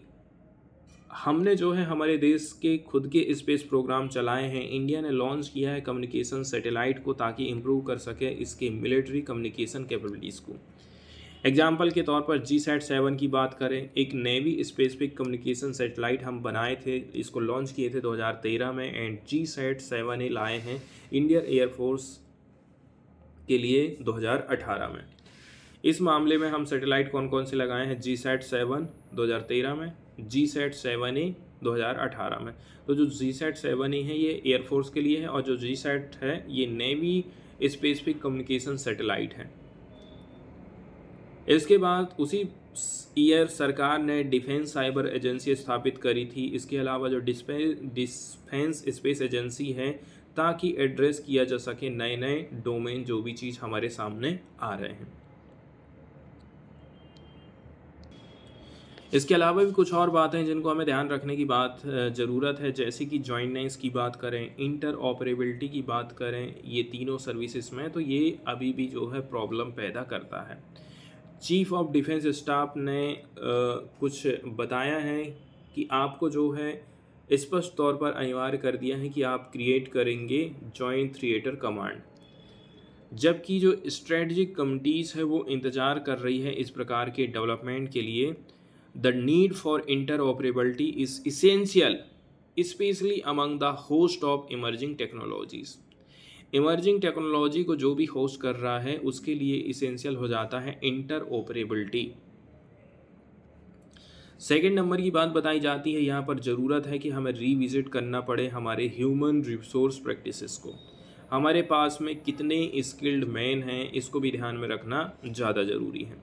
Speaker 1: हमने जो है हमारे देश के खुद के स्पेस प्रोग्राम चलाए हैं, इंडिया ने लॉन्च किया है कम्युनिकेशन सैटेलाइट को ताकि इम्प्रूव कर सके इसके मिलिट्री कम्युनिकेशन कैपेबिलिटीज़ को। एग्जाम्पल के तौर पर GSAT-7 की बात करें, एक नेवी स्पेसिफिक कम्युनिकेशन सैटेलाइट हम बनाए थे, इसको लॉन्च किए थे 2013 में, एंड GSAT-7 लाए हैं इंडियन एयरफोर्स के लिए 2018 में। इस मामले में हम सैटेलाइट कौन कौन से लगाए हैं? GSAT-7 2013 में, GSAT-7A 2018 में। तो जो GSAT-7A है ये एयरफोर्स के लिए है और जो GSAT है ये नेवी स्पेसिफिक कम्युनिकेशन सैटेलाइट है। इसके बाद उसी ईयर सरकार ने डिफेंस साइबर एजेंसी स्थापित करी थी। इसके अलावा जो डिफेंस स्पेस एजेंसी है, ताकि एड्रेस किया जा सके नए नए डोमेन जो भी चीज़ हमारे सामने आ रहे हैं। इसके अलावा भी कुछ और बातें हैं जिनको हमें ध्यान रखने की ज़रूरत है, जैसे कि जॉइंटनेस की बात करें, इंटर ऑपरेबिलिटी की बात करें, ये तीनों सर्विसेज में तो ये अभी भी जो है प्रॉब्लम पैदा करता है। चीफ ऑफ डिफेंस स्टाफ ने कुछ बताया है कि आपको जो है स्पष्ट तौर पर अनिवार्य कर दिया है कि आप क्रिएट करेंगे जॉइंट थिएटर कमांड, जबकि जो स्ट्रेटजिक कमिटीज़ है वो इंतज़ार कर रही है इस प्रकार के डेवलपमेंट के लिए। The need for interoperability is essential specially among the host of emerging technologies. Emerging technology को जो भी होस्ट कर रहा है उसके लिए इसेंशियल हो जाता है इंटरऑपरेबिलिटी। सेकेंड नंबर की बात बताई जाती है यहाँ पर ज़रूरत है कि हमें रिविजिट करना पड़े हमारे ह्यूमन रिसोर्स प्रैक्टिसेस को। हमारे पास में कितने स्किल्ड मैन हैं इसको भी ध्यान में रखना ज़्यादा ज़रूरी है।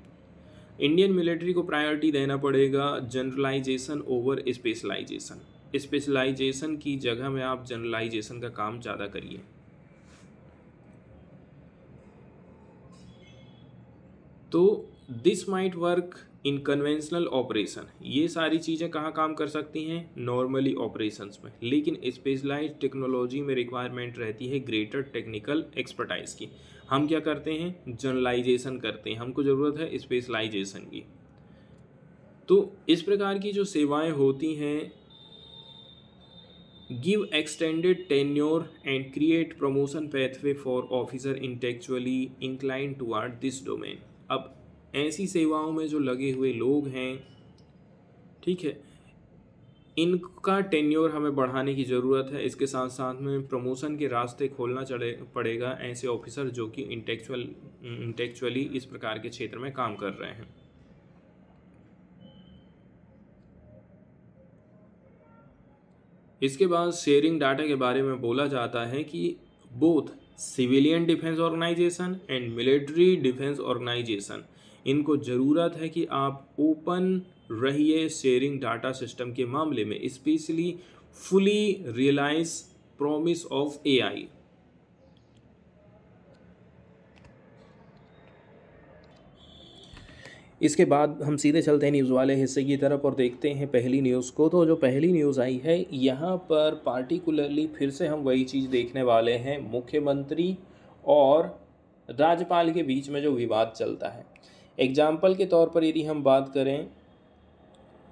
Speaker 1: इंडियन मिलिट्री को प्रायोरिटी देना पड़ेगा जनरलाइजेशन ओवर स्पेशलाइजेशन। स्पेशलाइजेशन की जगह में आप जनरलाइजेशन का काम ज़्यादा करिए। तो this might work in conventional operation. ये सारी चीज़ें कहाँ काम कर सकती हैं? नॉर्मली ऑपरेशंस में, लेकिन स्पेशलाइज्ड टेक्नोलॉजी में रिक्वायरमेंट रहती है ग्रेटर टेक्निकल एक्सपर्टाइज की। हम क्या करते हैं? जनरलाइजेशन करते हैं, हमको ज़रूरत है स्पेशलाइजेशन की। तो इस प्रकार की जो सेवाएं होती हैं, give extended tenure and create promotion pathway for officer intellectually inclined toward this domain. अब ऐसी सेवाओं में जो लगे हुए लोग हैं, ठीक है, इनका टेन्योर हमें बढ़ाने की ज़रूरत है। इसके साथ साथ में प्रमोशन के रास्ते खोलना पड़ेगा ऐसे ऑफिसर जो कि इंटेलेक्चुअली इस प्रकार के क्षेत्र में काम कर रहे हैं। इसके बाद शेयरिंग डाटा के बारे में बोला जाता है कि both civilian defence organisation and military defence organisation, इनको ज़रूरत है कि आप ओपन रहिए शेयरिंग डाटा सिस्टम के मामले में, specially fully realise promise of AI। इसके बाद हम सीधे चलते हैं न्यूज़ वाले हिस्से की तरफ और देखते हैं पहली न्यूज़ को। तो जो पहली न्यूज़ आई है यहाँ पर पार्टिकुलरली फिर से हम वही चीज़ देखने वाले हैं, मुख्यमंत्री और राज्यपाल के बीच में जो विवाद चलता है। एग्जाम्पल के तौर पर यदि हम बात करें,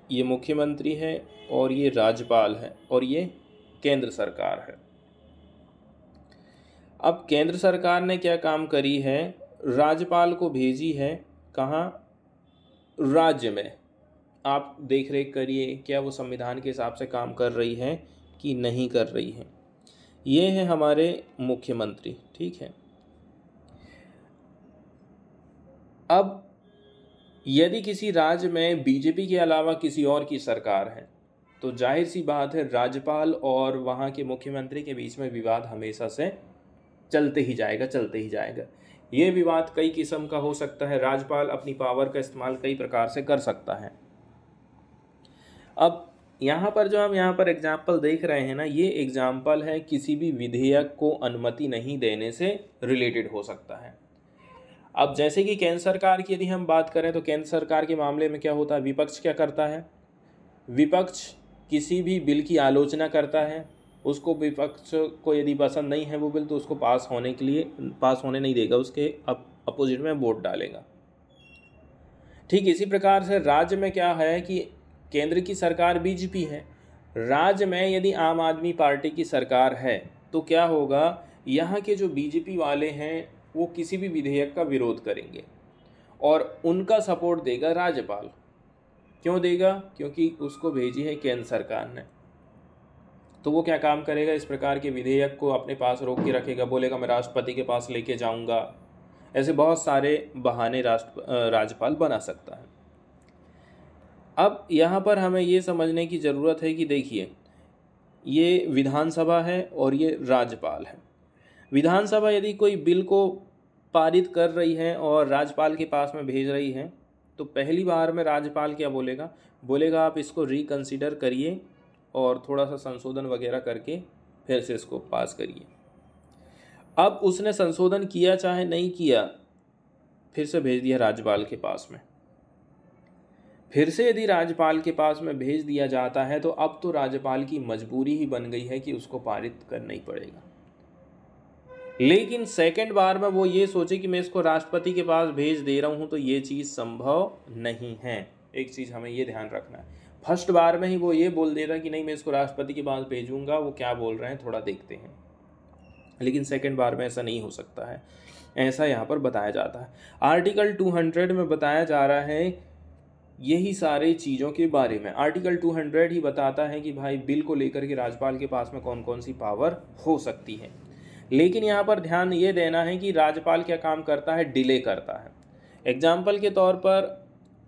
Speaker 1: ये मुख्यमंत्री है और ये राज्यपाल है और ये केंद्र सरकार है। अब केंद्र सरकार ने क्या काम करी है? राज्यपाल को भेजी है कहाँ? राज्य में। आप देख रेख करिए क्या वो संविधान के हिसाब से काम कर रही है कि नहीं कर रही है। ये है हमारे मुख्यमंत्री, ठीक है। अब यदि किसी राज्य में बीजेपी के अलावा किसी और की सरकार है तो जाहिर सी बात है राज्यपाल और वहाँ के मुख्यमंत्री के बीच में विवाद हमेशा से चलते ही जाएगा। ये विवाद कई किस्म का हो सकता है। राज्यपाल अपनी पावर का इस्तेमाल कई प्रकार से कर सकता है। अब यहाँ पर जो हम यहाँ पर एग्जाम्पल देख रहे हैं ना, ये एग्जाम्पल है किसी भी विधेयक को अनुमति नहीं देने से रिलेटेड हो सकता है। अब जैसे कि केंद्र सरकार की यदि हम बात करें तो केंद्र सरकार के मामले में क्या होता है? विपक्ष क्या करता है? विपक्ष किसी भी बिल की आलोचना करता है, उसको विपक्ष को यदि पसंद नहीं है वो बिल तो उसको पास होने नहीं देगा, उसके अपोजिट में वोट डालेगा। ठीक इसी प्रकार से राज्य में क्या है कि केंद्र की सरकार बीजेपी है, राज्य में यदि आम आदमी पार्टी की सरकार है तो क्या होगा? यहाँ के जो बीजेपी वाले हैं वो किसी भी विधेयक का विरोध करेंगे और उनका सपोर्ट देगा राज्यपाल। क्यों देगा? क्योंकि उसको भेजी है केंद्र सरकार ने। तो वो क्या काम करेगा? इस प्रकार के विधेयक को अपने पास रोक के रखेगा, बोलेगा मैं राष्ट्रपति के पास लेके जाऊंगा, ऐसे बहुत सारे बहाने राज्यपाल बना सकता है। अब यहाँ पर हमें ये समझने की ज़रूरत है कि देखिए, ये विधानसभा है और ये राज्यपाल है। विधानसभा यदि कोई बिल को पारित कर रही है और राज्यपाल के पास में भेज रही है, तो पहली बार में राज्यपाल क्या बोलेगा? बोलेगा आप इसको रिकंसिडर करिए और थोड़ा सा संशोधन वगैरह करके फिर से इसको पास करिए। अब उसने संशोधन किया चाहे नहीं किया, फिर से भेज दिया राज्यपाल के पास में। फिर से यदि राज्यपाल के पास में भेज दिया जाता है तो अब तो राज्यपाल की मजबूरी ही बन गई है कि उसको पारित करना ही पड़ेगा। लेकिन सेकंड बार में वो ये सोचे कि मैं इसको राष्ट्रपति के पास भेज दे रहा हूँ, तो ये चीज़ संभव नहीं है। एक चीज़ हमें ये ध्यान रखना है, फर्स्ट बार में ही वो ये बोल देता कि नहीं मैं इसको राष्ट्रपति के पास भेजूंगा, वो क्या बोल रहे हैं थोड़ा देखते हैं। लेकिन सेकंड बार में ऐसा नहीं हो सकता है, ऐसा यहाँ पर बताया जाता है। आर्टिकल 200 में बताया जा रहा है यही सारे चीज़ों के बारे में। आर्टिकल 200 ही बताता है कि भाई बिल को लेकर के राज्यपाल के पास में कौन कौन सी पावर हो सकती है। लेकिन यहाँ पर ध्यान ये देना है कि राज्यपाल क्या काम करता है? डिले करता है। एग्जाम्पल के तौर पर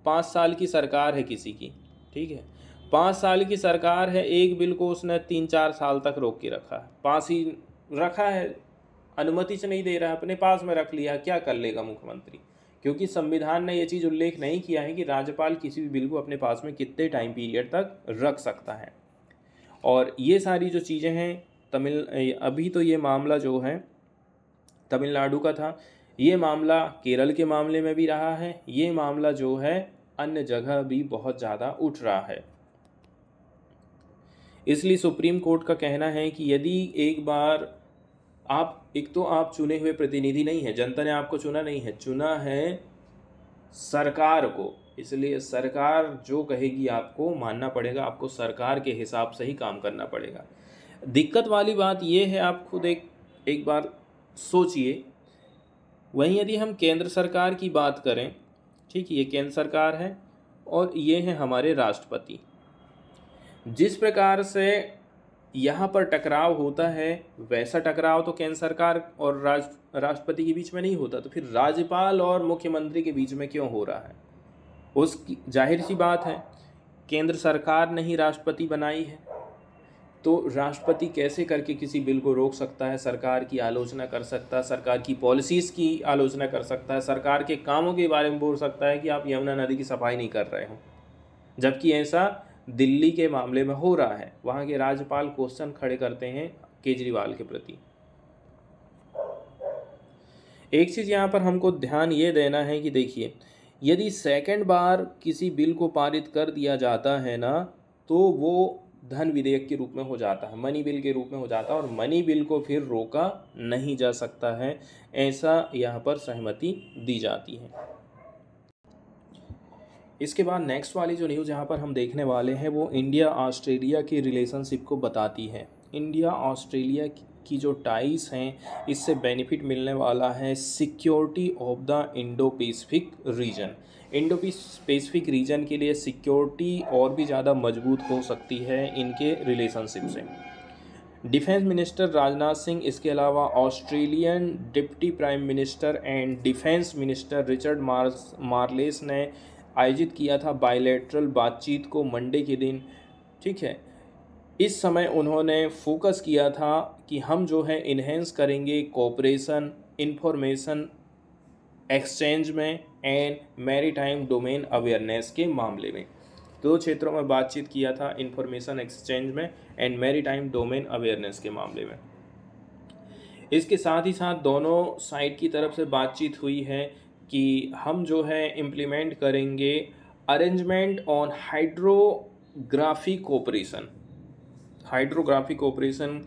Speaker 1: 5 साल की सरकार है किसी की, ठीक है, 5 साल की सरकार है, एक बिल को उसने 3-4 साल तक रोक के रखा है, पास ही रखा है, अनुमति से नहीं दे रहा है, अपने पास में रख लिया। क्या कर लेगा मुख्यमंत्री? क्योंकि संविधान ने यह चीज़ उल्लेख नहीं किया है कि राज्यपाल किसी भी बिल को अपने पास में कितने टाइम पीरियड तक रख सकता है। और ये सारी जो चीज़ें हैं अभी तो ये मामला जो है तमिलनाडु का था, ये मामला केरल के मामले में भी रहा है, ये मामला जो है अन्य जगह भी बहुत ज़्यादा उठ रहा है। इसलिए सुप्रीम कोर्ट का कहना है कि यदि एक बार एक तो आप चुने हुए प्रतिनिधि नहीं है, जनता ने आपको चुना नहीं है, चुना है सरकार को, इसलिए सरकार जो कहेगी आपको मानना पड़ेगा, आपको सरकार के हिसाब से ही काम करना पड़ेगा। दिक्कत वाली बात यह है, आप खुद एक बार सोचिए, वहीं यदि हम केंद्र सरकार की बात करें, ठीक, ये केंद्र सरकार है और ये है हमारे राष्ट्रपति। जिस प्रकार से यहाँ पर टकराव होता है वैसा टकराव तो केंद्र सरकार और राष्ट्रपति के बीच में नहीं होता, तो फिर राज्यपाल और मुख्यमंत्री के बीच में क्यों हो रहा है? उसकी जाहिर सी बात है, केंद्र सरकार ने ही राष्ट्रपति बनाई है, तो राष्ट्रपति कैसे करके किसी बिल को रोक सकता है, सरकार की आलोचना कर सकता है, सरकार की पॉलिसीज़ की आलोचना कर सकता है, सरकार के कामों के बारे में बोल सकता है कि आप यमुना नदी की सफाई नहीं कर रहे हो, जबकि ऐसा दिल्ली के मामले में हो रहा है। वहाँ के राज्यपाल क्वेश्चन खड़े करते हैं केजरीवाल के प्रति। एक चीज़ यहाँ पर हमको ध्यान ये देना है कि देखिए, यदि सेकंड बार किसी बिल को पारित कर दिया जाता है ना, तो वो धन विधेयक के रूप में हो जाता है, मनी बिल के रूप में हो जाता है, और मनी बिल को फिर रोका नहीं जा सकता है, ऐसा यहाँ पर सहमति दी जाती है। इसके बाद नेक्स्ट वाली जो न्यूज़ यहाँ पर हम देखने वाले हैं वो इंडिया ऑस्ट्रेलिया की रिलेशनशिप को बताती है। इंडिया ऑस्ट्रेलिया की जो टाइज हैं, इससे बेनिफिट मिलने वाला है security of the Indo Pacific region. Indo Pacific region के लिए सिक्योरिटी और भी ज़्यादा मजबूत हो सकती है इनके रिलेशनशिप से। डिफेंस मिनिस्टर राजनाथ सिंह, इसके अलावा Australian deputy prime minister and defence minister Richard Marles ने आयोजित किया था बायलैटरल बातचीत को मंडे के दिन, ठीक है। इस समय उन्होंने फोकस किया था कि हम जो है इन्हेंस करेंगे कोऑपरेशन इंफॉर्मेशन एक्सचेंज में एंड मैरीटाइम डोमेन अवेयरनेस के मामले में। दो क्षेत्रों में बातचीत किया था, इंफॉर्मेशन एक्सचेंज में एंड मैरीटाइम डोमेन अवेयरनेस के मामले में। इसके साथ ही साथ दोनों साइड की तरफ से बातचीत हुई है कि हम जो है इम्प्लीमेंट करेंगे arrangement on hydrography cooperation. Hydrography cooperation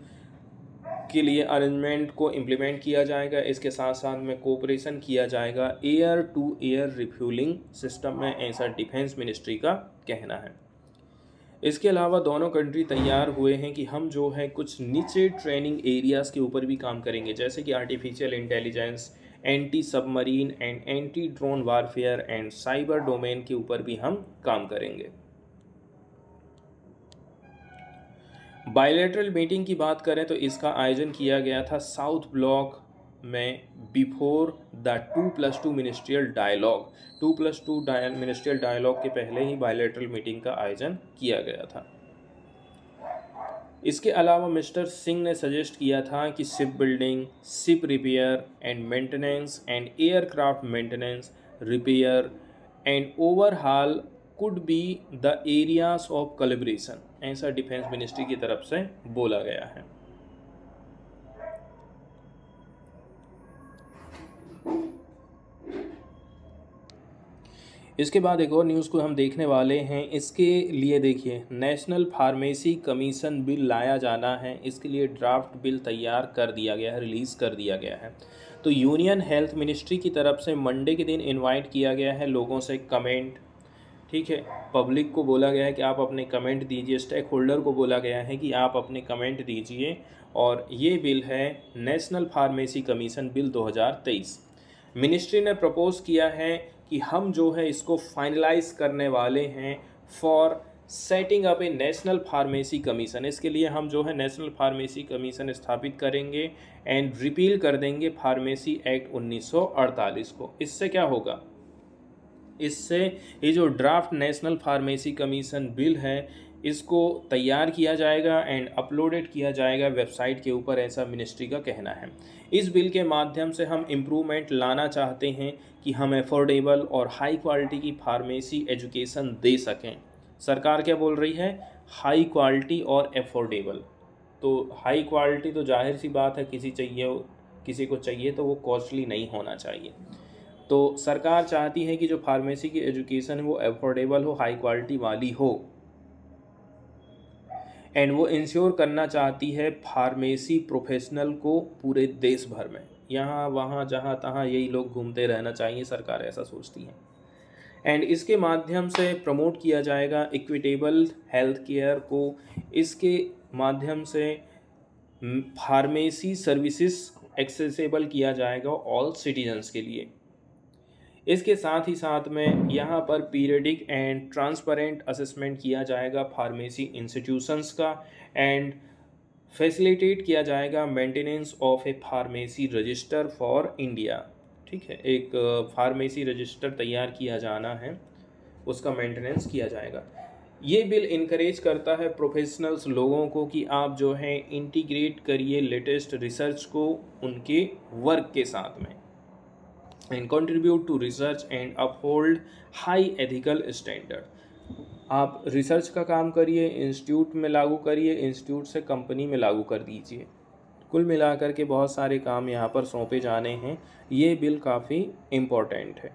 Speaker 1: के लिए अरेंजमेंट को इम्प्लीमेंट किया जाएगा। इसके साथ साथ में कोऑपरेशन किया जाएगा air to air refuelling system में, ऐसा डिफेंस मिनिस्ट्री का कहना है। इसके अलावा दोनों कंट्री तैयार हुए हैं कि हम जो है कुछ नीचे ट्रेनिंग एरियाज़ के ऊपर भी काम करेंगे, जैसे कि artificial intelligence, anti submarine and anti drone warfare and cyber domain के ऊपर भी हम काम करेंगे। बायलैटरल मीटिंग की बात करें तो इसका आयोजन किया गया था साउथ ब्लॉक में before the 2+2 ministerial dialogue, 2+2 ministerial dialogue के पहले ही बायलैटरल मीटिंग का आयोजन किया गया था। इसके अलावा मिस्टर सिंह ने सजेस्ट किया था कि ship building, ship repair and maintenance and aircraft maintenance, repair and overhaul could be the areas of collaboration, ऐसा डिफेंस मिनिस्ट्री की तरफ से बोला गया है। इसके बाद एक और न्यूज़ को हम देखने वाले हैं। इसके लिए देखिए, नेशनल फार्मेसी कमीशन बिल लाया जाना है। इसके लिए ड्राफ्ट बिल तैयार कर दिया गया है, रिलीज़ कर दिया गया है। तो यूनियन हेल्थ मिनिस्ट्री की तरफ से मंडे के दिन इनवाइट किया गया है लोगों से कमेंट, ठीक है, पब्लिक को बोला गया है कि आप अपने कमेंट दीजिए, स्टेक होल्डर को बोला गया है कि आप अपने कमेंट दीजिए। और ये बिल है national pharmacy commission bill 2023। Ministry ने प्रपोज किया है कि हम जो है इसको फाइनलाइज करने वाले हैं for setting up A national pharmacy commission. इसके लिए हम जो है नेशनल फार्मेसी कमीशन स्थापित करेंगे एंड रिपील कर देंगे फार्मेसी एक्ट 1948 को। इससे क्या होगा, इससे ये जो draft national pharmacy commission bill है इसको तैयार किया जाएगा एंड अपलोडेड किया जाएगा वेबसाइट के ऊपर, ऐसा मिनिस्ट्री का कहना है। इस बिल के माध्यम से हम इम्प्रूवमेंट लाना चाहते हैं कि हम अफोर्डेबल और हाई क्वालिटी की फार्मेसी एजुकेशन दे सकें। सरकार क्या बोल रही है, हाई क्वालिटी और अफोर्डेबल। तो हाई क्वालिटी तो जाहिर सी बात है किसी को चाहिए तो वो कॉस्टली नहीं होना चाहिए। तो सरकार चाहती है कि जो फार्मेसी की एजुकेशन है वो अफोर्डेबल हो, हाई क्वालिटी वाली हो, एंड वो इंश्योर करना चाहती है फार्मेसी प्रोफेशनल को पूरे देश भर में, यहाँ वहाँ जहाँ तहाँ यही लोग घूमते रहना चाहिए, सरकार ऐसा सोचती है। एंड इसके माध्यम से प्रमोट किया जाएगा इक्विटेबल हेल्थ केयर को। इसके माध्यम से फार्मेसी सर्विसेज एक्सेसिबल किया जाएगा ऑल सिटीजन्स के लिए। इसके साथ ही साथ में यहाँ पर पीरियडिक एंड ट्रांसपेरेंट असेसमेंट किया जाएगा फार्मेसी इंस्टीट्यूशंस का एंड फैसिलिटेट किया जाएगा maintenance of A pharmacy register for India. ठीक है, एक फार्मेसी रजिस्टर तैयार किया जाना है, उसका मेंटेनेंस किया जाएगा। ये बिल इनकरेज करता है प्रोफेशनल्स लोगों को कि आप जो है इंटीग्रेट करिए लेटेस्ट रिसर्च को उनके वर्क के साथ में and contribute to research and uphold high ethical standard। आप रिसर्च का काम करिए, इंस्टीट्यूट में लागू करिए, इंस्टीट्यूट से कंपनी में लागू कर दीजिए। कुल मिलाकर के बहुत सारे काम यहाँ पर सौंपे जाने हैं। ये बिल काफ़ी इम्पोर्टेंट है।